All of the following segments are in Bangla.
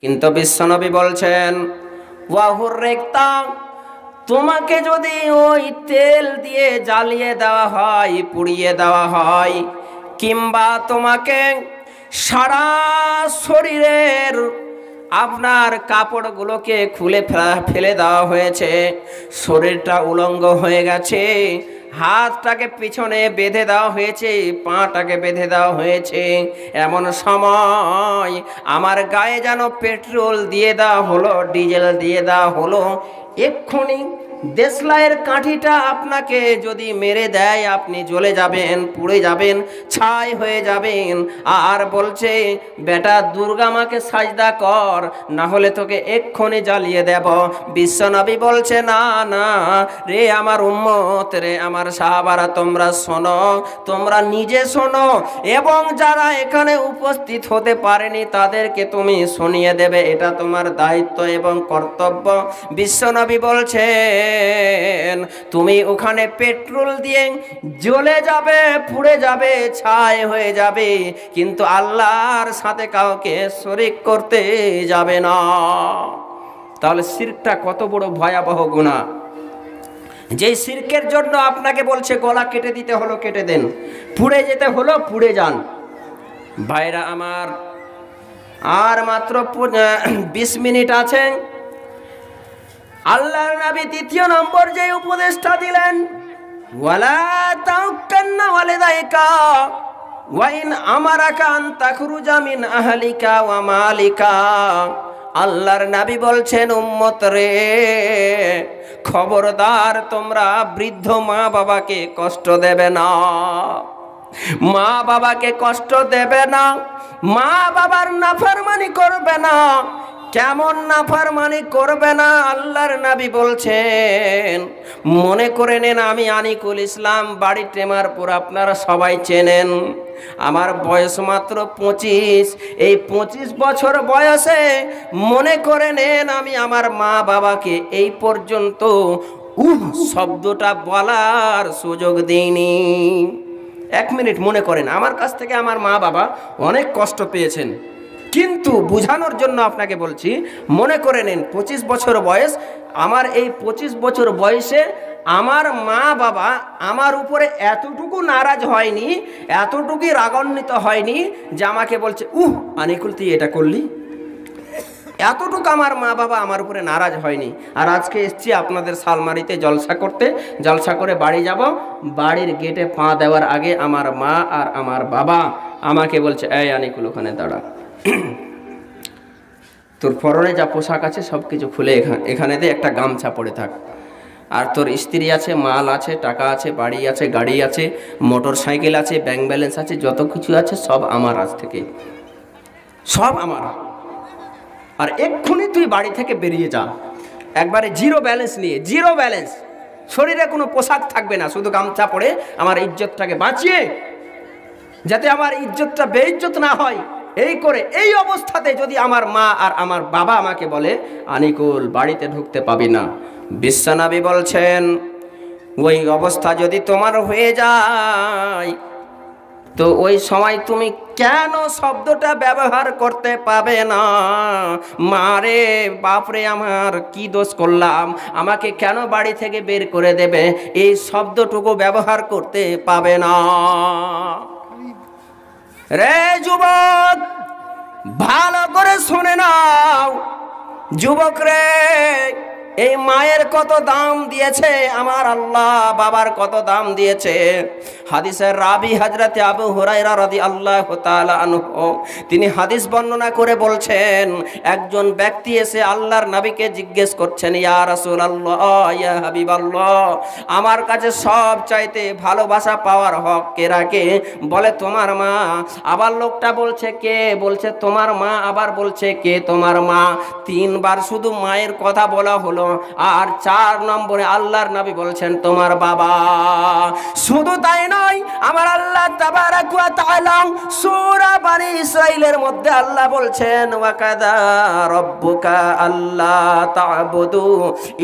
কিন্তু বিশ্বনবী বলছেন ওয়াহুর রেক্তা, তোমাকে যদি ওই তেল দিয়ে জ্বালিয়ে দেওয়া হয়, পুড়িয়ে দেওয়া হয়, কিংবা তোমাকে সারা শরীরের আপনার কাপড়গুলোকে খুলে ফেলে দেওয়া হয়েছে, শরীরটা উলঙ্গ হয়ে গেছে, হাতটাকে পিছনে বেঁধে দেওয়া হয়েছে, পাটাকে বেঁধে দেওয়া হয়েছে, এমন সময় আমার গায়ে যেন পেট্রোল দিয়ে দেওয়া হলো, ডিজেল দিয়ে দেওয়া হলো, এক্ষুনি দেশলাইয়ের কাঠিটা আপনাকে যদি মেরে দেয়, আপনি জ্বলে যাবেন, পুড়ে যাবেন, ছাই হয়ে যাবেন। আর বলছে বেটা দুর্গা মাকে সাজদা কর, না হলে তোকে এক্ষুনি জ্বালিয়ে দেব। বিশ্বনবী বলছে না না রে আমার উম্মত, রে আমার সাহাবারা, তোমরা শোনো, তোমরা নিজে শোনো, এবং যারা এখানে উপস্থিত হতে পারেনি তাদেরকে তুমি শুনিয়ে দেবে, এটা তোমার দায়িত্ব এবং কর্তব্য। বিশ্বনবী বলছে তুমি ওখানে পেট্রোল দিয়ে জ্বলে যাবে, পুড়ে যাবে, ছাই হয়ে যাবে, কিন্তু আল্লাহর সাথে কাউকে শরীক করতে যাবে না। তাহলে শিরকটা কত বড় ভয়াবহ গুনাহ, যেই শিরকের জন্য আপনাকে বলছে গলা কেটে দিতে হলো কেটে দেন, পুড়ে যেতে হলো পুড়ে যান। ভাইরা আমার, আর মাত্র 20 মিনিট আছে। আল্লাহর নবী দ্বিতীয় নম্বর যে উপদেশটা দিলেন, ওয়ালা তাউক্কান্না ওয়ালিদাইকা ওয়া ইন আমারাকা আন তাখরুজা মিন আহলিকা ওয়া মালিকা। আল্লাহর নবী বলছেন উম্মত রে, খবরদার তোমরা বৃদ্ধ মা বাবাকে কষ্ট দেবে না, মা বাবাকে কষ্ট দেবে না, মা বাবার নাফরমানি করবে না। কেমন নাফরমানি করবে না? আল্লাহর নবী বলছেন, মনে করে নেন আমি আনিকুল ইসলাম, বাড়ি টেমারপুর, আপনারা সবাই চেনেন। আমার বয়স মাত্র 25। এই 25 বছর বয়সে মনে করে নেন আমি আমার মা বাবাকে এই পর্যন্ত শব্দটা বলার সুযোগ দিইনি। 1 মিনিট মনে করেন, আমার কাছ থেকে আমার মা বাবা অনেক কষ্ট পেয়েছেন, কিন্তু বোঝানোর জন্য আপনাকে বলছি, মনে করে নিন 25 বছর বয়স, আমার এই 25 বছর বয়সে আমার মা বাবা আমার উপরে এতটুকু নারাজ হয়নি, এতটুকুই রাগান্বিত হয়নি যে আমাকে বলছে আনিকুল তুই এটা করলি। এতটুকু আমার মা বাবা আমার উপরে নারাজ হয়নি। আর আজকে এসছি আপনাদের শালমারিতে জলসা করতে, জলসা করে বাড়ি যাব, বাড়ির গেটে পা দেওয়ার আগে আমার মা আর আমার বাবা আমাকে বলছে এই আনিকুল ওখানে দাঁড়া, তোর পরনে যা পোশাক আছে সব কিছু খুলে এখানে দে, একটা গামছা পরে থাক, আর তোর স্ত্রী আছে, মাল আছে, টাকা আছে, বাড়ি আছে, গাড়ি আছে, মোটর সাইকেল আছে, ব্যাংক ব্যালেন্স আছে, যত কিছু আছে সব আমার, আজ থেকে সব আমার। আর এক্ষুনি তুই বাড়ি থেকে বেরিয়ে যা, একবারে জিরো ব্যালেন্স নিয়ে, জিরো ব্যালেন্স, শরীরে কোনো পোশাক থাকবে না, শুধু গামছা পরে আমার ইজ্জতটাকে বাঁচিয়ে, যাতে আমার ইজ্জতটা বেইজ্জত না হয়। এই করে এই অবস্থাতে যদি আমার মা আর আমার বাবা আমাকে বলে আনিকুল বাড়িতে ঢুকতে পাবি না, বিশ্বনবী বলছেন ওই অবস্থা যদি তোমার হয়ে যায় তো ওই সময় তুমি কেন শব্দটা ব্যবহার করতে পাবে না? মারে বাপরে আমার কি দোষ করলাম, আমাকে কেন বাড়ি থেকে বের করে দেবে, এই শব্দটুকু ব্যবহার করতে পাবে না। রে যুবক, ভালো করে শুনে নাও যুবক রে, এই মায়ের কত দাম দিয়েছে আমার আল্লাহ, বাবার কত দাম দিয়েছে। হাদিসের রাবি হযরতে আবু হুরায়রা রাদিয়াল্লাহু তাআলা আনহু, তিনি হাদিস বর্ণনা করে বলছেন, একজন ব্যক্তি এসে আল্লাহর নবীকে জিজ্ঞেস করছেন, ইয়া রাসূলুল্লাহ, ইয়া হাবিবাল্লাহ, আমার কাছে সব চাইতে ভালোবাসা পাওয়ার হক কে রাখে? বলে তোমার মা। আবার লোকটা বলছে কে? বলছে তোমার মা। আবার বলছে কে? তোমার মা। 3 বার শুধু মায়ের কথা বলা হলো, আর 4 নম্বরে আল্লাহর নবী বলছেন তোমার বাবা। শুধু তাই নয়, আমার আল্লাহ তাবারাক ওয়া তাআলা সূরা বনী ইসরাঈলের মধ্যে আল্লাহ বলছেন, ওয়া কাযা রাব্বুকা আল্লা তা'বুদু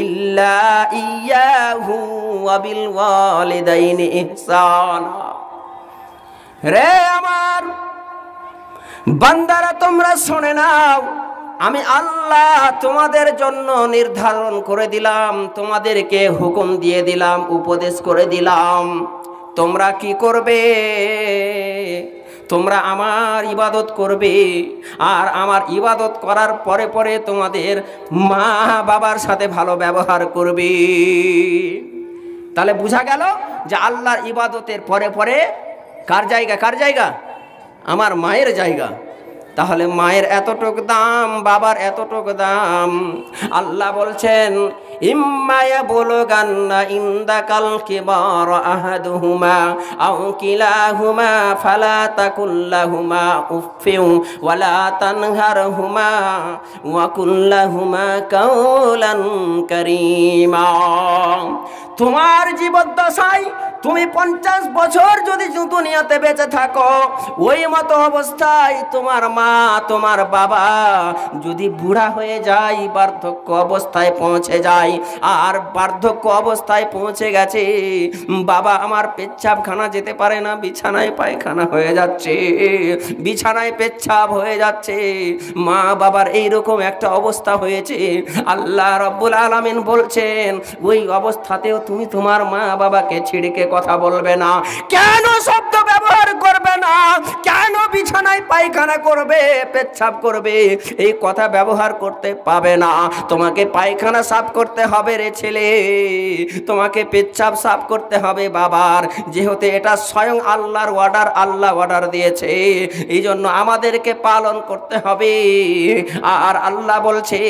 ইল্লা ইয়্যাহু ওয়া বিল ওয়ালিদাইনি ইহসানা। রে আমার বান্দারা, তোমরা শুনে নাও, আমি আল্লাহ তোমাদের জন্য নির্ধারণ করে দিলাম, তোমাদেরকে হুকুম দিয়ে দিলাম, উপদেশ করে দিলাম, তোমরা কি করবে? তোমরা আমার ইবাদত করবে, আর আমার ইবাদত করার পরে পরে তোমাদের মা বাবার সাথে ভালো ব্যবহার করবে। তাহলে বোঝা গেল যে আল্লাহর ইবাদতের পরে পরে কার জায়গা? কার জায়গা? আমার মায়ের জায়গা। তাহলে মায়ের এতটুক দাম, বাবার এতটুক দাম। আল্লাহ বলছেন ইম্মা ইয়াবলুগান্না ইনদাকাল কিবার আহাদুহুমা আও কিলাহুমা ফালা তাকুল লাহুমা উফফিন ওয়ালা তানহারহুমা ওয়া কুল লাহুমা কাওলান কারীমা। তোমার জীবদ্দশায় তুমি 50 বছর যদি দুনিয়াতে বেঁচে থাকো, ওই মতো অবস্থায় তোমার মা তোমার বাবা যদি বুড়া হয়ে যায়, বার্ধক্য অবস্থায় পৌঁছে যায়, আর বার্ধক্য অবস্থায় পৌঁছে গেছে, বাবা আমার পেচ্ছাবখানা যেতে পারে না, বিছানায় পায়খানা হয়ে যাচ্ছে, বিছানায় পেচ্ছাব হয়ে যাচ্ছে, মা বাবার এইরকম একটা অবস্থা হয়েছে, আল্লাহ রাব্বুল আলামিন বলছেন ওই অবস্থাতেও তুমি তোমার মা বাবাকে ছিড়কে কথা বলবে না। কেন শব্দ ব্যবহার করবে না? কেন বিছানায় পায়খানা করবে, পেচ্ছাব করবে, এই কথা ব্যবহার করতে পাবে না? তোমাকে পায়খানা সাফ করতে হবে রে ছেলে, তোমাকে পেচ্ছাব সাফ করতে হবে বাবার, যেহেতু এটা স্বয়ং আল্লাহর অর্ডার, আল্লাহ অর্ডার দিয়েছে, এই জন্য আমাদেরকে পালন করতে হবে। আর আল্লাহ বলছে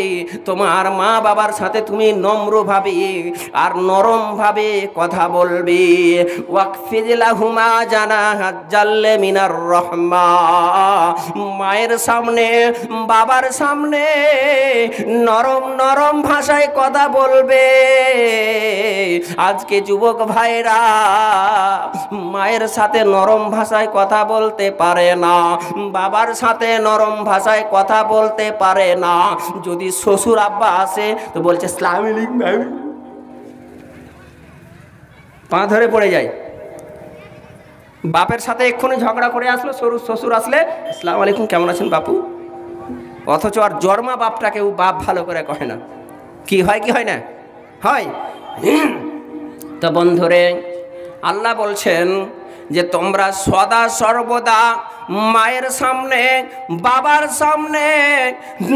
তোমার মা বাবার সাথে তুমি নম্রভাবে আর নরমভাবে কথা বলবে। ওয়াকফিদ লাহুমা জানাহাজ জাল্লে মিনার রহমা। মায়ের সামনে বাবার সামনে নরম নরম ভাষায় কথা বলবে। আজকে যুবক ভাইরা মায়ের সাথে নরম ভাষায় কথা বলতে পারে না, বাবার সাথে নরম ভাষায় কথা বলতে পারে না। যদি শ্বশুর আব্বা আসে তো বলছে আসসালামু আলাইকুম, পা ধরে পড়ে যায়। বাপের সাথে এক্ষুনি ঝগড়া করে আসলো, শ্বশুর আসলে আসসালামু আলাইকুম, কেমন আছেন বাপু? অথচ আর জন্মা বাপটাকেও বাপ ভালো করে কহে না। কি হয়? কি হয় না? হয়। তো বন্ধুরে, আল্লাহ বলছেন যে তোমরা সদা সর্বদা মায়ের সামনে বাবার সামনে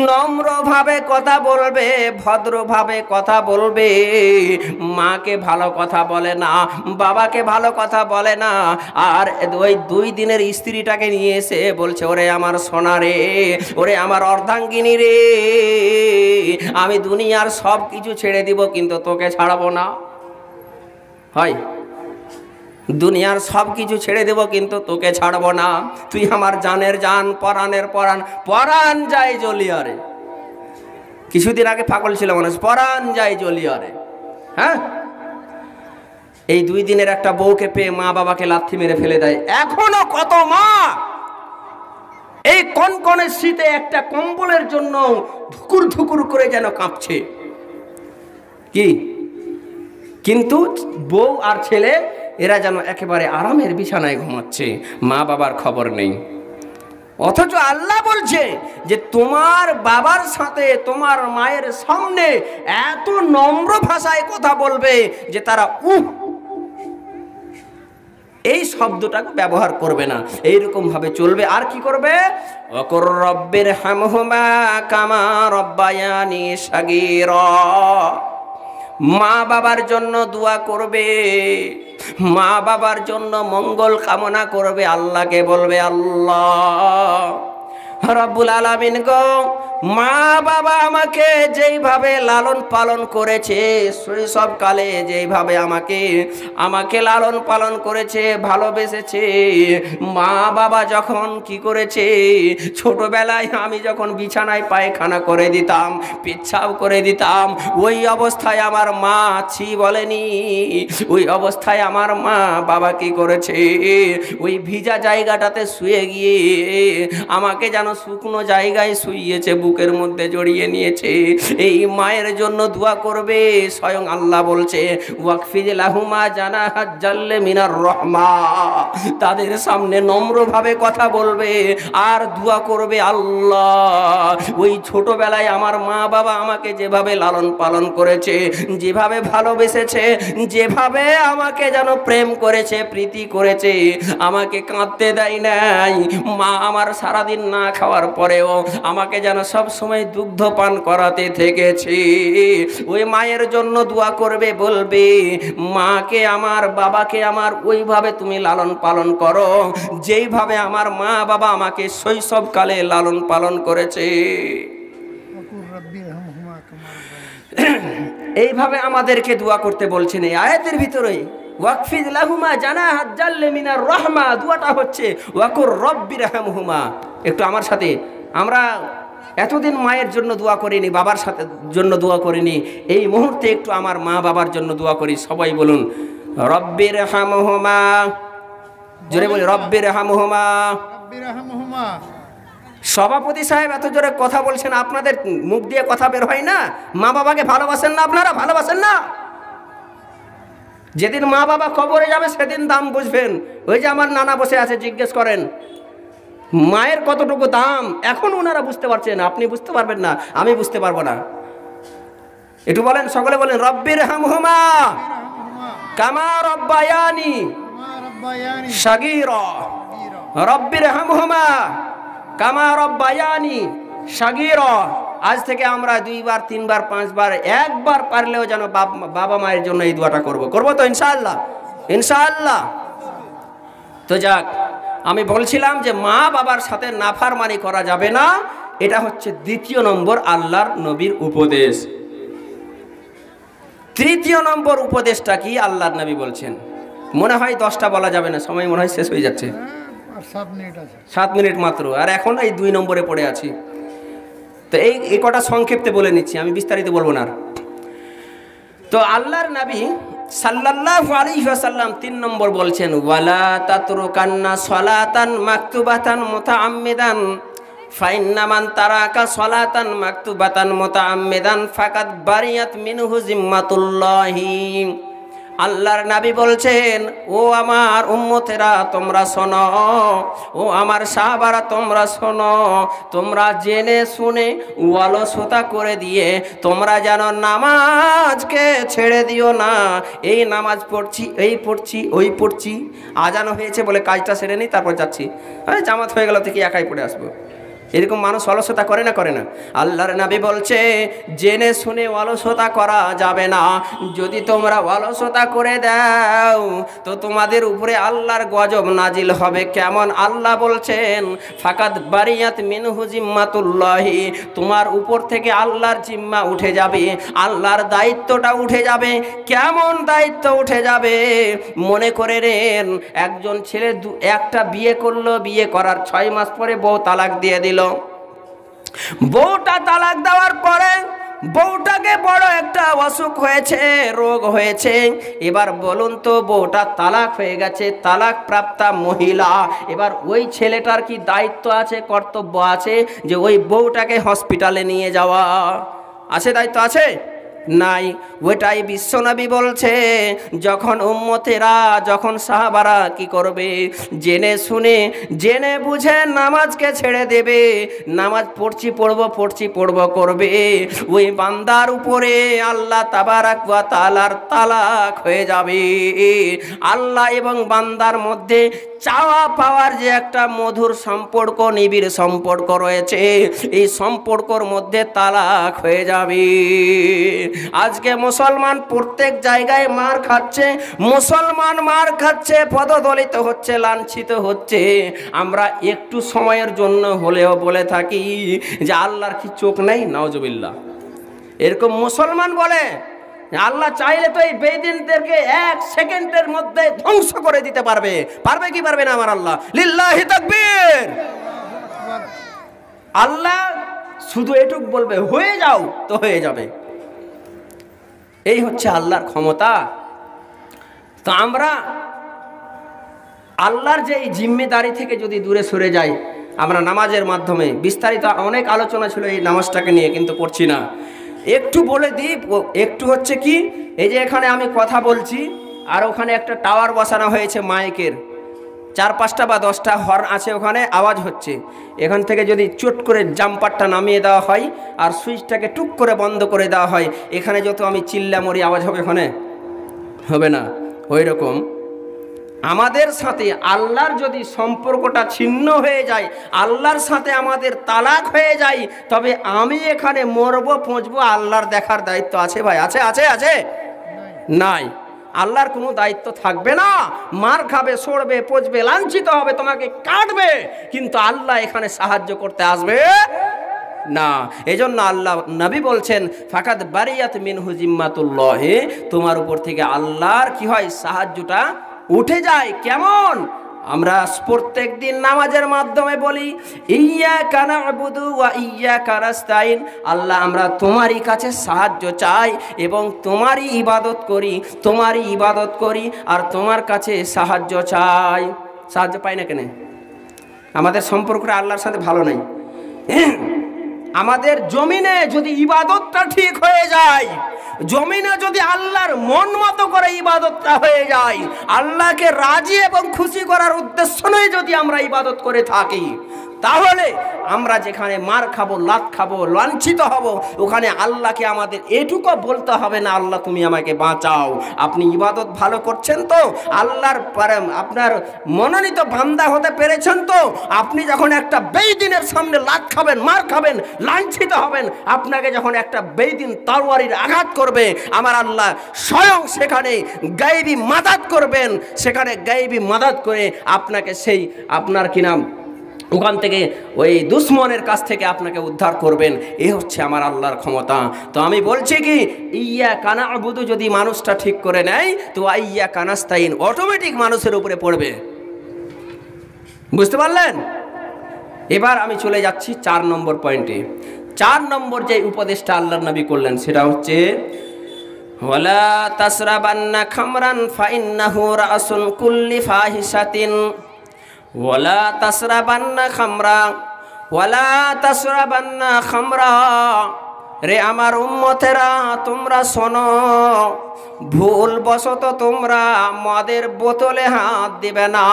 নম্রভাবে কথা বলবে, ভদ্রভাবে কথা বলবে। মাকে ভালো কথা বলে না, বাবাকে ভালো কথা বলে না, আর ওই 2 দিনের স্ত্রীটাকে নিয়ে এসে বলছে ওরে আমার সোনা রে, ওরে আমার অর্ধাঙ্গিনী রে, আমি দুনিয়ার সব কিছু ছেড়ে দিব কিন্তু তোকে ছাড়াবো না। হয়, দুনিয়ার সব কিছু ছেড়ে দেব কিন্তু তোকে ছাড়বো না, তুই আমার জানের জান, পরাণের পরাণ, পরাণ যায় জ্বলিয়ারে। কিছুদিন আগে পাগল ছিল মানুষ, পরাণ যায় জ্বলিয়ারে। হ্যাঁ, এই 2 দিনের একটা বউকে পেয়ে মা বাবাকে লাথি মেরে ফেলে দেয়। এখনো কত মা এই কনকনে শীতে একটা কম্বলের জন্য ধুকুর ধুকুর করে যেন কাঁপছে। কি কিন্তু বউ আর ছেলে এরা যেন একেবারে আরামের বিছানায় ঘুমাচ্ছে, মা বাবার খবর নেই। অথচ আল্লাহ বলছে যে তোমার বাবার সাথে তোমার মায়ের সামনে এত নম্র ভাষায় কথা বলবে যে তারা এই শব্দটাকে ব্যবহার করবে না, এইরকম ভাবে চলবে। আর কি করবে? ওয়াকুর রব্বির হামহুমা কামা রব্বায়ানি সাগীরা। মা বাবার জন্য দোয়া করবে, মা বাবার জন্য মঙ্গল কামনা করবে, আল্লাহকে বলবে আল্লাহ রাব্বুল আলামিন গো, মা বাবা আমাকে যেইভাবে লালন পালন করেছে, শৈশবকালে যেইভাবে আমাকে লালন পালন করেছে, ভালোবেসেছে, মা বাবা যখন কি করেছে, ছোটবেলায় আমি যখন বিছানায় পায়খানা করে দিতাম, পেচ্ছাব করে দিতাম, ওই অবস্থায় আমার মা ছি বলেনি। ওই অবস্থায় আমার মা বাবা কি করেছে, ওই ভিজা জায়গাটাতে শুয়ে গিয়ে আমাকে যেন যেন শুকনো জায়গায় শুইয়েছে, বুকের মধ্যে জড়িয়ে নিয়েছে। এই মায়ের জন্য দোয়া করবে। স্বয়ং আল্লাহ বলছে ওয়াকফিজ লাহুমা জানাহাজ জাল্লে মিনার রহমা, তাদের সামনে নম্রভাবে কথা বলবে আর দোয়া করবে, আল্লাহ ওই ছোটবেলায় আমার মা বাবা আমাকে যেভাবে লালন পালন করেছে, যেভাবে ভালোবেসেছে, যেভাবে আমাকে যেন প্রেম করেছে, প্রীতি করেছে, আমাকে কাঁদতে দেয় নাই। মা আমার সারাদিন না খাওয়ার পরেও আমাকে যেন সব সময় দুগ্ধ পান করাতে থেকেছে। ওই মায়ের জন্য দোয়া করবে, বলবে মাকে আমার, বাবাকে আমার ওইভাবে তুমি লালন পালন করো যেইভাবে আমার মা বাবা আমাকে শৈশবকালে লালন পালন করেছে। এইভাবে আমাদেরকে দোয়া করতে বলছেন এই আয়াতের ভিতরে। ওয়াকফিজ লাহুমা জানাহাজ জাল্লে মিনার রহমা, দোয়াটা হচ্ছে ওয়াকুর রব্বিরহামহুমা। একটু আমার সাথে, আমরা এতদিন মায়ের জন্য দোয়া করিনি, বাবার সাথে জন্য দোয়া করিনি, এই মুহূর্তে একটু আমার মা বাবার জন্য দোয়া করি। সবাই বলুন রব্বিরহামহুমা, জোরে বলি রব্বিরহামহুমা। সভাপতি সাহেব এত জোরে কথা বলছেন, আপনাদের মুখ দিয়ে কথা বের হয় না? মা বাবাকে ভালোবাসেন না আপনারা? ভালোবাসেন না? যেদিন মা বাবা কবরে যাবে সেদিন দাম বুঝবেন। ওই যে আমার নানা বসে আছে, জিজ্ঞেস করেন মায়ের কতটুকু দাম। এখন ওনারা বুঝতে পারছেন, আপনি বুঝতে পারবেন না, আমি বুঝতে পারবো না। একটু বলেন, সকলে বলেন রব্বিরহামহুমা কামা রব্বায়ানি সাগীরা, রব্বিরহামহুমা কামা রব্বায়ানি সাগীরা। আজ থেকে আমরা 2 বার 3 বার 5 বার, একবার পারলেও যেন বাবা মায়ের জন্য এই দোয়াটা করবো তো ইনশাআল্লাহ, ইনশাআল্লাহ। তো যাক, আমি বলছিলাম যে মা বাবার সাথে নাফরমানি করা যাবে না। এটা হচ্ছে 2য় নম্বর আল্লাহর নবীর উপদেশ। 3য় নম্বর উপদেশটা কি আল্লাহর নবী বলছেন? মনে হয় 10টা বলা যাবে না, সময় মনে হয় শেষ হয়ে যাচ্ছে। 7 মিনিট মাত্র, আর এখন এই 2 নম্বরে পড়ে আছি। তো এই কটা সংক্ষেপে বলে নিচ্ছি, আমি বিস্তারিত বলবো না। তো আল্লাহর নবী সাল্লাল্লাহু আলাইহি ওয়াসাল্লাম 3 নম্বর বলছেন ওয়ালা তাতরুকান্না সালাতান মাকতুবাতান মুতাআম্মিদান ফাইন্না মান তারাকা সালাতান মাকতুবাতান মুতাআম্মিদান ফাকাদ বারিয়াত মিনহু জিম্মাতুল্লাহি। আল্লাহর নবী বলছেন, ও আমার উম্মতেরা তোমরা শোনো, ও আমার সাহাবারা তোমরা শোনো, তোমরা জেনে শুনে অলসতা করে দিয়ে তোমরা যেন নামাজকে ছেড়ে দিও না। এই নামাজ পড়ছি, এই পড়ছি, ওই পড়ছি, আজানো হয়েছে বলে কাজটা সেরে নিই, তারপর যাচ্ছি, আরে জামাত হয়ে গেল থেকে একাই পড়ে আসবো। এরকম মানুষ অলসতা করে না? করে না? আল্লাহর নবী বলছে জেনে শুনে অলসতা করা যাবে না। যদি তোমরা অলসতা করে দাও তো তোমাদের উপরে আল্লাহর গজব নাজিল হবে। কেমন? আল্লাহ বলছেন ফাকাদ বারিয়াত মিনহু জিম্মাতুল্লাহি, তোমার উপর থেকে আল্লাহর জিম্মা উঠে যাবে, আল্লাহর দায়িত্বটা উঠে যাবে। কেমন দায়িত্ব উঠে যাবে? মনে করে নেন, একজন ছেলে একটা বিয়ে করলো, বিয়ে করার 6 মাস পরে বউ তালাক দিয়ে দিল। বউটা তালাক দেওয়ার পরে বউটাকে বড় একটা অসুখ হয়েছে, রোগ হয়েছে। এবার বলুন তো, বউটা তালাক হয়ে গেছে, তালাক প্রাপ্তা মহিলা। এবার ওই ছেলেটার কি দায়িত্ব আছে, কর্তব্য আছে যে ওই বউটাকে হসপিটালে নিয়ে যাওয়া? আছে? দায়িত্ব আছে? নাই। ওইটাই বিশ্বনবী বলছে, যখন উম্মতেরা, যখন সাহাবারা কি করবে, জেনে শুনে জেনে বুঝে নামাজকে ছেড়ে দেবে, নামাজ পড়ছি পড়বো, পড়ছি পড়বো করবে, ওই বান্দার উপরে আল্লাহ তাবারাক ওয়া তাআলার তালাক হয়ে যাবে। আল্লাহ এবং বান্দার মধ্যে চাওয়া পাওয়ার যে একটা মধুর সম্পর্ক, নিবিড় সম্পর্ক রয়েছে, এই সম্পর্কর মধ্যে তালাক হয়ে যাবে। আজকে মুসলমান প্রত্যেক জায়গায় মার খাচ্ছে, মুসলমান মার খাচ্ছে, পদদলিত হচ্ছে, লাঞ্ছিত হচ্ছে। আমরা একটু সময়ের জন্য হলেও বলে থাকি যে আল্লাহর কি চোখ নাই? নাউজুবিল্লাহ। এরকম মুসলমান বলে আল্লাহ চাইলে তো এই বেদিনদেরকে 1 সেকেন্ডের মধ্যে ধ্বংস করে দিতে পারবে। পারবে কি পারবে না আমার আল্লাহ? লিল্লাহি তাকবীর। আল্লাহ শুধু এটুক বলবে হয়ে যাও তো হয়ে যাবে। এই হচ্ছে আল্লাহর ক্ষমতা। তো আমরা আল্লাহর যে এই জিম্মেদারি থেকে যদি দূরে সরে যাই, আমরা নামাজের মাধ্যমে বিস্তারিত অনেক আলোচনা ছিল এই নামাজটাকে নিয়ে, কিন্তু করছি না। একটু বলে দিই, একটু হচ্ছে কি, এই যে এখানে আমি কথা বলছি আর ওখানে একটা টাওয়ার বসানো হয়েছে মাইকের, 4-5টা বা 10টা হর্ন আছে, ওখানে আওয়াজ হচ্ছে। এখান থেকে যদি চট করে জাম্পারটা নামিয়ে দেওয়া হয় আর সুইচটাকে টুক করে বন্ধ করে দেওয়া হয়, এখানে যত আমি চিল্লামরি আওয়াজ হবে, ওখানে হবে না। ওই রকম আমাদের সাথে আল্লাহর যদি সম্পর্কটা ছিন্ন হয়ে যায়, আল্লাহর সাথে আমাদের তালাক হয়ে যায়, তবে আমি এখানে মরবো পচবো, আল্লাহর দেখার দায়িত্ব আছে ভাই? আছে আছে আছে? নাই। আল্লাহর কোনো দায়িত্ব থাকবে না। মার খাবে, সরবে, পচবে, লাঞ্ছিত হবে, তোমাকে কাটবে, কিন্তু আল্লাহ এখানে সাহায্য করতে আসবে না। এজন্য আল্লাহ নবী বলছেন, ফাকাদ বারিয়াত মিনহু জিম্মাতুল্লাহ, তোমার উপর থেকে আল্লাহর কি হয়, সাহায্যটা উঠে যায়। কেমন? আমরা প্রত্যেক দিন নামাজের মাধ্যমে বলি, ইয়্যাকা না'বুদু ওয়া ইয়্যাকা নাস্তাইন, আল্লাহ আমরা তোমারই কাছে সাহায্য চাই এবং তোমারই ইবাদত করি, তোমারই ইবাদত করি আর তোমার কাছে সাহায্য চাই। সাহায্য পাই না কেন? আমাদের সম্পর্কটা আল্লাহর সাথে ভালো নেই। আমাদের জমিনে যদি ইবাদতটা ঠিক হয়ে যায়, জমিনে যদি আল্লাহর মন মতো করে ইবাদতটা হয়ে যায়, আল্লাহকে রাজি এবং খুশি করার উদ্দেশ্য নিয়ে যদি আমরা ইবাদত করে থাকি, তাহলে আমরা যেখানে মার খাবো, লাত খাবো, লাঞ্ছিত হব, ওখানে আল্লাহকে আমাদের এটুকু বলতে হবে না, আল্লাহ তুমি আমাকে বাঁচাও। আপনি ইবাদত ভালো করছেন তো, আল্লাহর আপনার মনোনীত বান্দা হতে পেরেছেন তো। আপনি যখন একটা বেঈদিনের সামনে লাত খাবেন, মার খাবেন, লাঞ্ছিত হবেন, আপনাকে যখন একটা বেঈদিন তরবারির আঘাত করবে, আমার আল্লাহ স্বয়ং সেখানে গায়েবী মাদাত করবেন, সেখানে গায়েবী মাদাত করে আপনাকে সেই আপনার কি নাম ওখান থেকে ওই দুশ্মনের কাছ থেকে আপনাকে উদ্ধার করবেন। এ হচ্ছে আমার আল্লাহর ক্ষমতা। তো আমি বলছি কি, ইয়্যাকা না'বুদু যদি মানুষটা ঠিক করে নেয়, তো ইয়্যাকা নাস্তাইন অটোমেটিক মানুষের উপরে পড়বে। বুঝতে পারলেন? এবার আমি চলে যাচ্ছি 4 নম্বর পয়েন্টে। 4 নম্বর যে উপদেশটা আল্লাহর নবী করলেন, সেটা হচ্ছে ওয়ালা তাসরাবান্না খামরান ফাইন্নাহু রাসুল কুল্লি ফাহিশাতিন, ওয়ালা তাসরাবান্না খামরা, ওয়ালা তাসরাবান্না খামরা, রে আমার উম্মতেরা তোমরা শোনো, ভুল বশত তোমরা মদের বোতলে হাত দিবে না।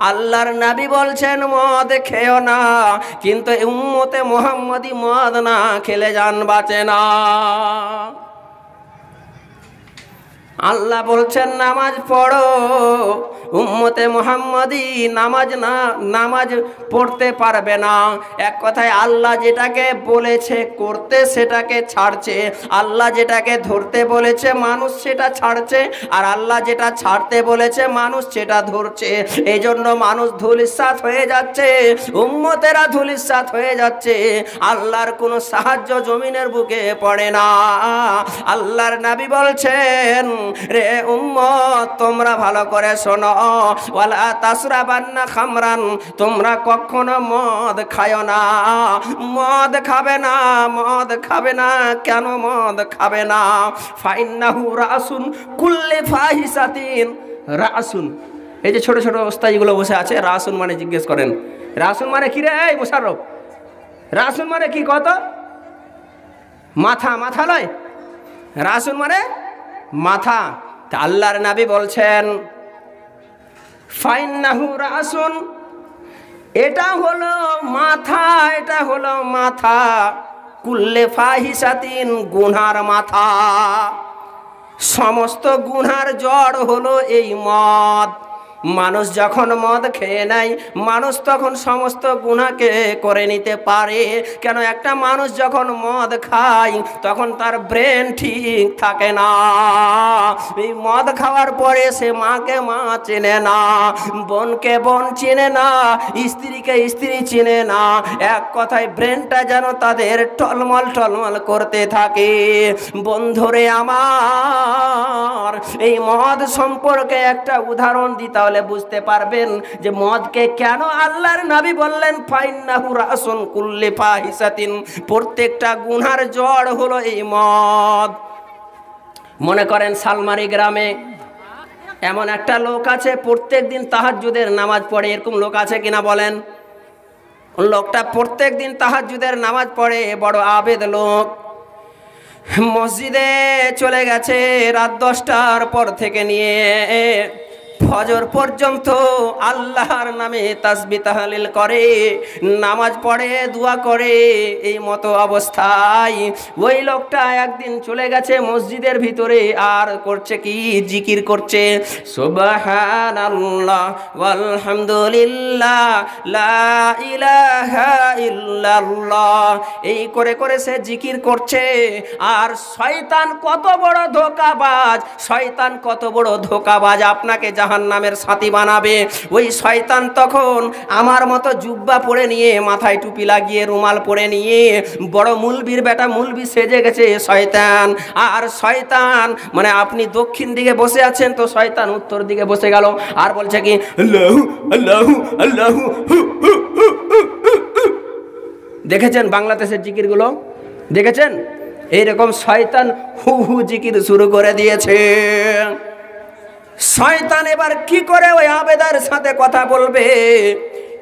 আল্লাহর নবী বলছেন মদ খেও না, কিন্তু উম্মতে মুহাম্মদী মদ না খেলে জান বাঁচে না। আল্লাহ বলছেন নামাজ পড়ো, উম্মতে মুহাম্মাদি নামাজ পড়তে পারবে না। এক কথায় আল্লাহ যেটাকে বলেছে করতে সেটাকে ছাড়ছে, আল্লাহ যেটাকে ধরতে বলেছে মানুষ সেটা ছাড়ছে, আর আল্লাহ যেটা ছাড়তে বলেছে মানুষ সেটা ধরছে। এই জন্য মানুষ ধূলিসাৎ হয়ে যাচ্ছে, উম্মতেরা ধূলিসাৎ হয়ে যাচ্ছে, আল্লাহর কোনো সাহায্য জমিনের বুকে পড়ে না। আল্লাহর নবী বলছেন, রে উম্মত তোমরা ভালো করে শোনো, ওয়ালা তাসরাবান্না খামরান, তোমরা কখনো মদ খায়ো না। মদ খাবে না, মদ খাবে না। কেন মদ খাবে না? ফাইন্নাহু রাসুন কুল্লি ফাহিশাতিন। রাসুন, এই যে ছোট ছোট অবস্থাগুলো বসে আছে, রাসুন মানে জিজ্ঞেস করেন, রাসুন মানে কি রে? এই মোশাররফ, রাসুন মানে কি কত? মাথা, মাথা নয়, রাসুন মানে মাথা। তা আল্লাহর নবী বলছেন ফাইন্নাহু রাসুন, এটা হলো মাথা, এটা হলো মাথা, কুল্লে ফাহিশাতিন, গুনার মাথা। সমস্ত গুনার জড় হলো এই মদ। মানুষ যখন মদ খেয়ে নেয়, মানুষ তখন সমস্ত গুনাহকে করে নিতে পারে। কেন? একটা মানুষ যখন মদ খায় তখন তার ব্রেন ঠিক থাকে না। এই মদ খাওয়ার পরে সে মাকে মা চেনে না, বোনকে বোন চেনে না, স্ত্রীকে স্ত্রী চেনে না। এক কথায় ব্রেনটা যেন তাদের টলমল টলমল করতে থাকে। বন্ধুরে আমার, এই মদ সম্পর্কে একটা উদাহরণ দিতে বুঝতে পারবেন যে মদকে কেন আল্লাহর নবী বললেন ফাইন্নাহু রাসুন কুল্লি ফাহিশাতিন। প্রত্যেকটা গুনার জড় হলো এই মদ। মনে করেন শালমারি গ্রামে এমন একটা লোক আছে প্রত্যেক দিন তাহাজ্জুদের নামাজ পড়ে, এরকম লোক আছে কিনা বলেন? লোকটা প্রত্যেক দিন তাহাজ্জুদের নামাজ পড়ে, বড় আবেদ লোক। মসজিদে চলে গেছে রাত 10টার পর থেকে নিয়ে ফজর পর্যন্ত আল্লাহর নামে তাসবিহ তাহলিল করে, নামাজ পড়ে, দোয়া করে। এই মতো অবস্থায় ওই লোকটা একদিন চলে গেছে মসজিদের ভিতরে, আর করছে কি, জিকির করছে, সুবহানাল্লাহ ওয়ালহামদুলিল্লাহ লা ইলাহা ইল্লাল্লাহ। এই করে করে সে জিকির করছে। আর শয়তান কত বড় ধোঁকাবাজ, শয়তান কত বড় ধোঁকাবাজ, আপনাকে জাহান্নামের সাথী বানাবে। ওই শয়তান তখন আমার মতো জুব্বা পরে নিয়ে, মাথায় টুপি লাগিয়ে, রুমাল পরে নিয়ে, বড় মুলবির বেটা মুলবি সেজে গেছে শয়তান। আর শয়তান মানে আপনি দক্ষিণ দিকে বসে আছেন, তো শয়তান উত্তর দিকে বসে গেল, আর বলছে কি, আল্লাহু আল্লাহু আল্লাহু। দেখেছেন বাংলাদেশের জিকিরগুলো? দেখেছেন? এইরকম শয়তান হু হু জিকির শুরু করে দিয়েছে। শয়তান এবার কি করে ওই আবেদার সাথে কথা বলবে,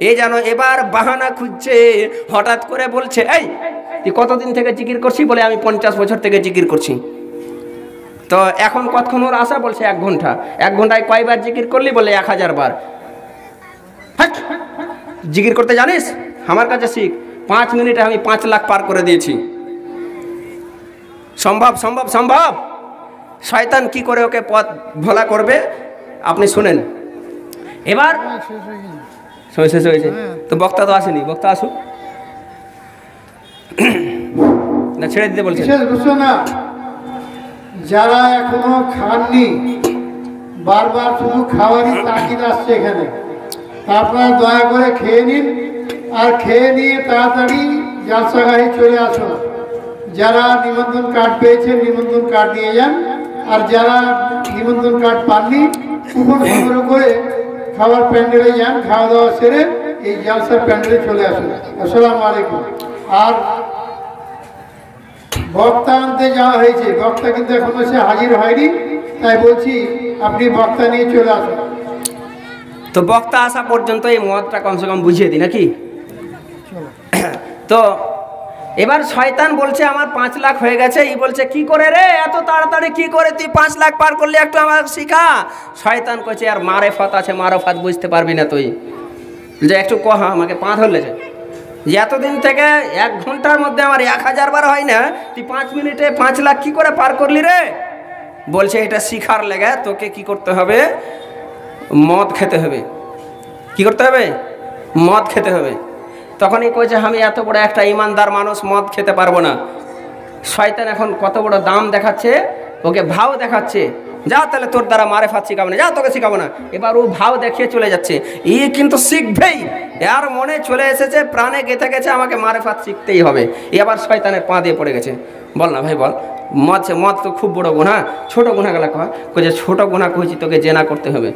এ যেন এবার বাহানা খুঁজছে। হঠাৎ করে বলছে, এই তুই কতদিন থেকে জিকির করছি? বলে আমি 50 বছর থেকে জিকির করছি। তো এখন কতক্ষণ ওর আশা? বলছে 1 ঘন্টা। 1 ঘন্টায় কয়বার জিকির করলি? বলে 1000 বার। জিকির করতে জানিস? আমার কাছে শিখ। 5 মিনিটে আমি 5 লাখ পার করে দিয়েছি। সম্ভব সম্ভব সম্ভব। শয়তান কি করে ওকে পথ ভোলা করবে আপনি শুনেন। এবার শেষ হয়েছে তো, বক্তা তো আসেনি, বক্তা আসুক না, ছেড়ে দিতে বলছে। যারা এখনো খাননি, বারবার শুধু খাওয়ারই তাগিদ আসছে এখানে, আপনারা দয়া করে খেয়ে নিন, আর খেয়ে নিয়ে তাড়াতাড়ি জালসাগাহে চলে আসুন। যারা নিমন্ত্রণ কার্ড পেয়েছেন নিমন্ত্রণ কার্ড নিয়ে যান, আর যারা নিমন্ত্রণ কার্ড পাননি কুপন সংগ্রহ করে খাবার প্যান্ডেলে যান, খাওয়া দাওয়া সেরে এই জালসার প্যান্ডেলে চলে আসুন। আসসালামু আলাইকুম। আর বক্তা আনতে যাওয়া হয়েছে, বক্তা কিন্তু এখনো সে হাজির হয়নি, তাই বলছি আপনি বক্তা নিয়ে চলে আসুন। তো বক্তা আসা পর্যন্ত এই মতটা কমসে কম বুঝিয়ে দিই নাকি? তো এবার শয়তান বলছে আমার 5 লাখ হয়ে গেছে। ই বলছে কি করে রে, এত তাড়াতাড়ি কি করে তুই 5 লাখ পার করলি, একটু আমার শিখা। শয়তান কইছে আর মারেফত আছে, মারফত বুঝতে পারবি না তুই, যে একটু কহা আমাকে 5 ধরলেছে। যে এতদিন থেকে 1 ঘন্টার মধ্যে আমার 1000 বার হয় না, তুই 5 মিনিটে 5 লাখ কি করে পার করলি রে? বলছে এটা শিখার লেগে তোকে কি করতে হবে, মদ খেতে হবে। কি করতে হবে? মদ খেতে হবে। তখনই কইছে আমি এত বড় একটা ইমানদার মানুষ, মদ খেতে পারবো না। শয়তান এখন কত বড় দাম দেখাচ্ছে, ওকে ভাও দেখাচ্ছে, যা তাহলে তোর দ্বারা মারেফাত শিখাবো না, যা তোকে শিখাবো না। এবার ও ভাও দেখিয়ে চলে যাচ্ছে। ই কিন্তু শিখবেই, এর মনে চলে এসেছে, প্রাণে গেঁথে গেছে আমাকে মারেফাত শিখতেই হবে। এবার শয়তানের পা দিয়ে পড়ে গেছে। বল না ভাই বল, মদ তো খুব বড় গুনাহ, ছোট গুনাহ গেলা কয়ে ছোট গুনাহ কইছি তোকে জেনা করতে হবে।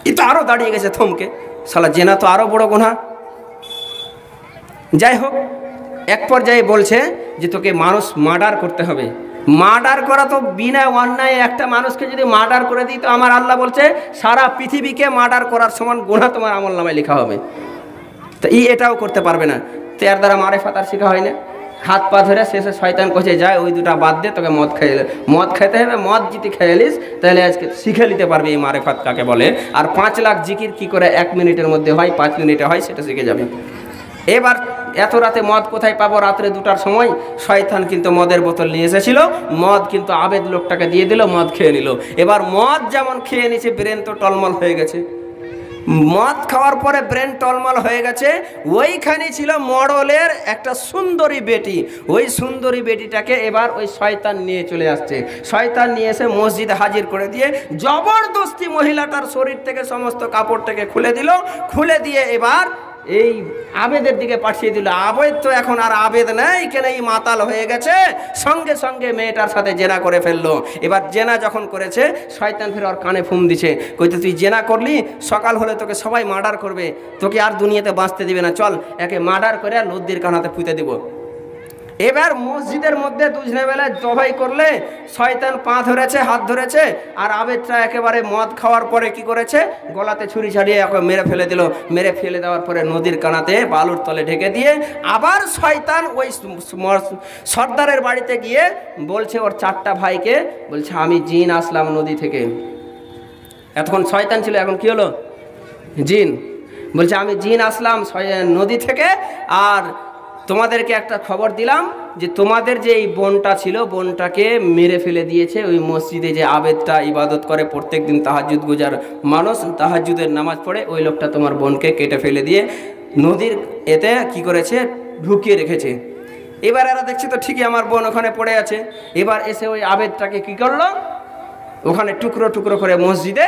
ই তো আরো দাঁড়িয়ে গেছে থমকে, শালা জেনা তো আরো বড় গুনাহ। যাই হোক, এক পর্যায়ে বলছে যে তোকে মানুষ মার্ডার করতে হবে। মার্ডার করা তো বিনা অন্যায়, একটা মানুষকে যদি মার্ডার করে দিই তো আমার আল্লাহ বলছে সারা পৃথিবীকে মার্ডার করার সমান গুনাহ তোমার আমলনামায় লেখা হবে। তো এটাও করতে পারবে না। তো এর দ্বারা মারেফাত আর শেখা হয় না। হাত পা ধরে শেষে শয়তান কইছে যায় ওই দুটা বাদ দে, তোকে মদ খেতে হবে। মদ যদি খেয়েলিস তাহলে আজকে শিখে নিতে পারবি এই মারেফাত কাকে বলে। আর 5 লাখ জিকির কি করে 1 মিনিটের মধ্যে হয়, 5 মিনিটে হয়, সেটা শিখে যাবে। এবার এত রাতে মদ কোথায় পাবো? রাত্রে 2টার সময় শয়তান কিন্তু মদের বোতল নিয়ে এসেছিল। মদ কিন্তু আবেদ লোকটাকে দিয়ে দিল, মদ খেয়ে নিল। এবার মদ যেমন খেয়ে নিছে, ব্রেন তো টলমল হয়ে গেছে। মদ খাওয়ার পরে ব্রেন টলমল হয়ে গেছে। ওইখানে ছিল মডলের একটা সুন্দরী বেটি। ওই সুন্দরী বেটিটাকে এবার ওই শয়তান নিয়ে চলে আসছে। শয়তান নিয়ে এসে মসজিদে হাজির করে দিয়ে জবরদস্তি মহিলাটার শরীর থেকে সমস্ত কাপড় থেকে খুলে দিল। খুলে দিয়ে এবার এই আবেদের দিকে পাঠিয়ে দিল। আবেদ তো এখন আর আবেদ নেই, কেন এই মাতাল হয়ে গেছে। সঙ্গে সঙ্গে মেয়েটার সাথে জেনা করে ফেললো। এবার জেনা যখন করেছে, শয়তান ফের ওর কানে ফুম দিছে, কইতে তুই জেনা করলি, সকাল হলে তোকে সবাই মার্ডার করবে, তোকে আর দুনিয়াতে বাঁচতে দিবে না, চল একে মার্ডার করে আর লদ্দির কানাতে পুঁতে দিব। এবার মসজিদের মধ্যে দুজনে বেলা জবাই করলে শয়তান পা ধরেছে, হাত ধরেছে, আর আবেদটা একেবারে মদ খাওয়ার পরে কি করেছে, গলাতে ছুরি ছাড়িয়ে মেরে ফেলে দিল। মেরে ফেলে দেওয়ার পরে নদীর কানাতে বালুর তলে ঢেকে দিয়ে আবার শয়তান ওই সর্দারের বাড়িতে গিয়ে বলছে ওর 4টা ভাইকে, বলছে আমি জিন আসলাম নদী থেকে। এতক্ষণ শয়তান ছিল, এখন কি হলো, জিন। বলছে আমি জিন আসলাম নদী থেকে, আর তোমাদেরকে একটা খবর দিলাম যে তোমাদের যে এই বোনটা ছিল, বোনটাকে মেরে ফেলে দিয়েছে ওই মসজিদে যে আবেদটা ইবাদত করে প্রত্যেক দিন তাহাজ্জুদ গুজার মানুষ, তাহাজ্জুদের নামাজ পড়ে, ওই লোকটা তোমার বোনকে কেটে ফেলে দিয়ে নদীর এতে কি করেছে, ঢুকিয়ে রেখেছে। এবার এরা দেখছে তো ঠিকই আমার বোন ওখানে পড়ে আছে। এবার এসে ওই আবেদটাকে কি করলো, ওখানে টুকরো টুকরো করে মসজিদে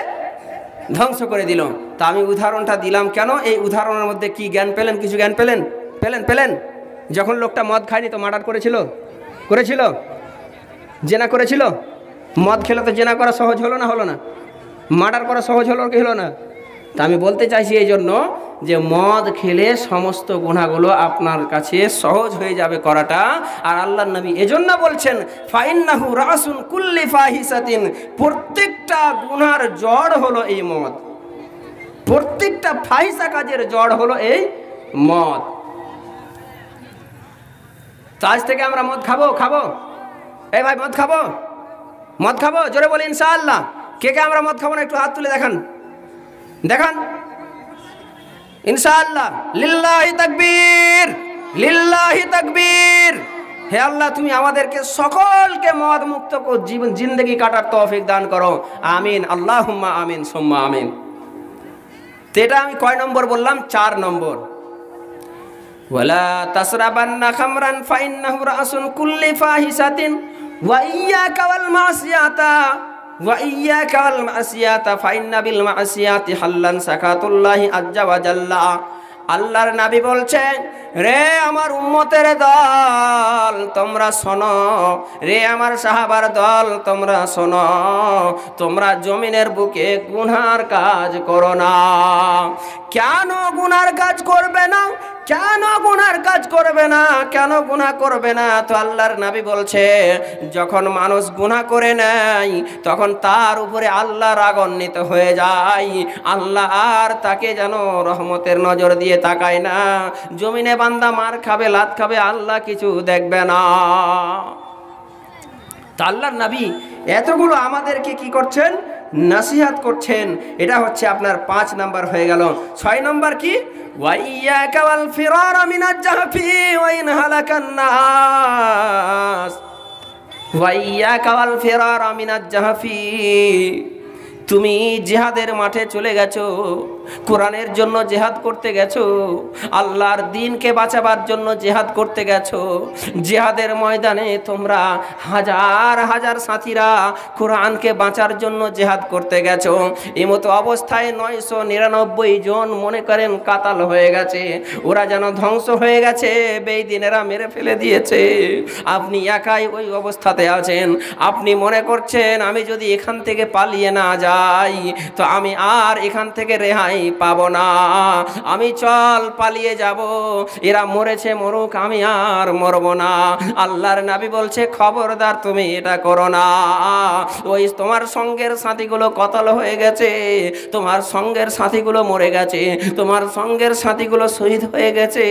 ধ্বংস করে দিল। তা আমি উদাহরণটা দিলাম কেন, এই উদাহরণের মধ্যে কি জ্ঞান পেলেন, কিছু জ্ঞান পেলেন? যখন লোকটা মদ খায়নি তো মার্ডার করেছিল, জেনা করেছিল। মদ খেলে তো জেনা করা সহজ হলো না, মার্ডার করা সহজ হলো কি হলো না? তা আমি বলতে চাইছি এই জন্য যে মদ খেলে সমস্ত গুনাহগুলো আপনার কাছে সহজ হয়ে যাবে করাটা। আর আল্লাহর নবী এজন্য বলছেন ফাইন্নাহু রাসুন কুল্লি ফাহিসাতিন, প্রত্যেকটা গুনার জড় হলো এই মদ, প্রত্যেকটা ফাহিসা কাজের জড় হলো এই মদ। তো আজ থেকে আমরা মদ খাবো। এই ভাই মদ খাবো, জোরে বলি ইনশাআল্লাহ। কে আমরা মদ খাবো না, একটু হাত তুলে দেখান ইনশাআল্লাহ। লিল্লাহি তাকবীর। হে আল্লাহ, তুমি আমাদেরকে সকলকে মদ মুক্ত জীবন জিন্দগি কাটার তৌফিক দান করো, আমিন, আল্লাহুম্মা আমিন সুম্মা আমিন। তো এটা আমি কয় নম্বর বললাম, 4 নম্বর। ওয়ালা তাসরাবান্না খামরান ফাইন্নাহু রাসুন কুল্লি ফাহিসাতিন ওয়া ইয়্যাকা ওয়াল মাসিয়াতা ফাইন্না বিল মাসিয়াতি হাল্লান সাকাতুল্লাহি আজ্জা ওয়া জাল্লা। আল্লাহর নবী বলছেন, রে আমার উম্মতের দল তোমরা শোনো, রে আমার সাহাবার দল তোমরা শোনো, তোমরা জমিনের বুকে গুনার কাজ করো না। কেন গুনার কাজ করবে না, কেন গুনাহ করবে না? তো আল্লাহর নবী বলছে, যখন মানুষ গুনাহ করে নেয় তখন তার উপরে আল্লাহ রাগান্বিত হয়ে যায়, আল্লাহ আর তাকে যেন রহমতের নজর দিয়ে তাকায় না। জমিনে বান্দা মার খাবে, লাত খাবে, আল্লাহ কিছু দেখবে না। তা আল্লাহর নবী এতগুলো আমাদেরকে কি করছেন, নসিহত করছেন। এটা হচ্ছে আপনার 5 নাম্বার হয়ে গেল। 6 নাম্বার কি, ওয়াইয়াকা ওয়াল ফিরারা মিনাজ জাহফি ওয়া ইন হালাকান নাস। ওয়াইয়াকা ওয়াল ফিরারা মিনাজ জাহফি, তুমি জিহাদের মাঠে চলে গেছো, কোরআনের জন্য জিহাদ করতে গেছো, আল্লাহর দ্বীনকে বাঁচাবার জন্য জিহাদ করতে গেছো। জিহাদের ময়দানে তোমরা হাজার হাজার সাথীরা কোরআনকে বাঁচার জন্য জিহাদ করতে গেছো। এমতো অবস্থায় 999 জন মনে করেন কাতাল হয়ে গেছে, ওরা যেন ধ্বংস হয়ে গেছে, বেঈদিনেরা মেরে ফেলে দিয়েছে। আপনি একাই ওই অবস্থাতে আছেন। আপনি মনে করছেন আমি যদি এখান থেকে পালিয়ে না যাই তো আমি আর এখান থেকে রেহাই পাবো না, আমি চল পালিয়ে যাব, এরা মরেছে মরুক, আমি আর মরব না। আল্লাহর নবী বলছে, খবরদার তুমি এটা করো না। ওই তোমার সঙ্গের সাথীগুলো কতল হয়ে গেছে, তোমার সঙ্গের সাথীগুলো মরে গেছে, তোমার সঙ্গের সাথীগুলো শহীদ হয়ে গেছে,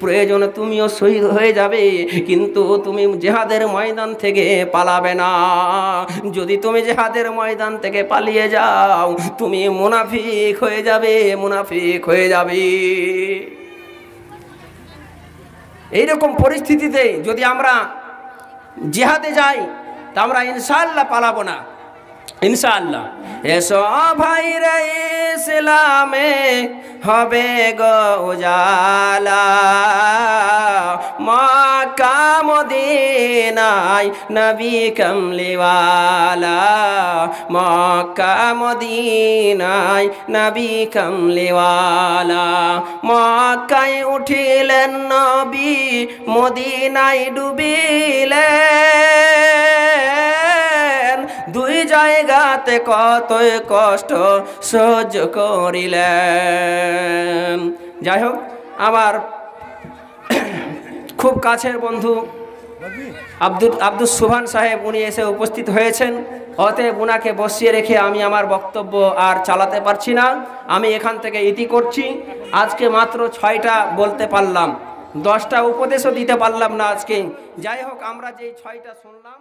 প্রয়োজনে তুমিও শহীদ হয়ে যাবে, কিন্তু তুমি জিহাদের ময়দান থেকে পালাবে না। যদি তুমি জিহাদের ময়দান থেকে পালিয়ে যাও তুমি মুনাফিক হয়ে যাবে। এইরকম পরিস্থিতিতে যদি আমরা জিহাদে যাই তা আমরা ইনশাআল্লাহ পালাবো না, ইনশাআল্লাহ। এসো ভাই রে ইসলামে হবে গো উজালা, মক্কা মদিনায় নবী কামলিওয়ালা, মক্কা মদিনায় নবী কামলিওয়ালা। মক্কায় উঠিলেন নবী, মদিনায় ডুবিলেন, দুই জায়গাতে কতই কষ্ট সহ্য করিলেন। যাই হোক, আমার খুব কাছের বন্ধু আব্দুল সুবহান সাহেব উনি এসে উপস্থিত হয়েছেন। অতএব উনাকে বসিয়ে রেখে আমি আমার বক্তব্য আর চালাতে পারছি না, আমি এখান থেকে ইতি করছি। আজকে মাত্র 6টা বলতে পারলাম, 10টা উপদেশও দিতে পারলাম না আজকে। যাই হোক, আমরা যেই 6টা শুনলাম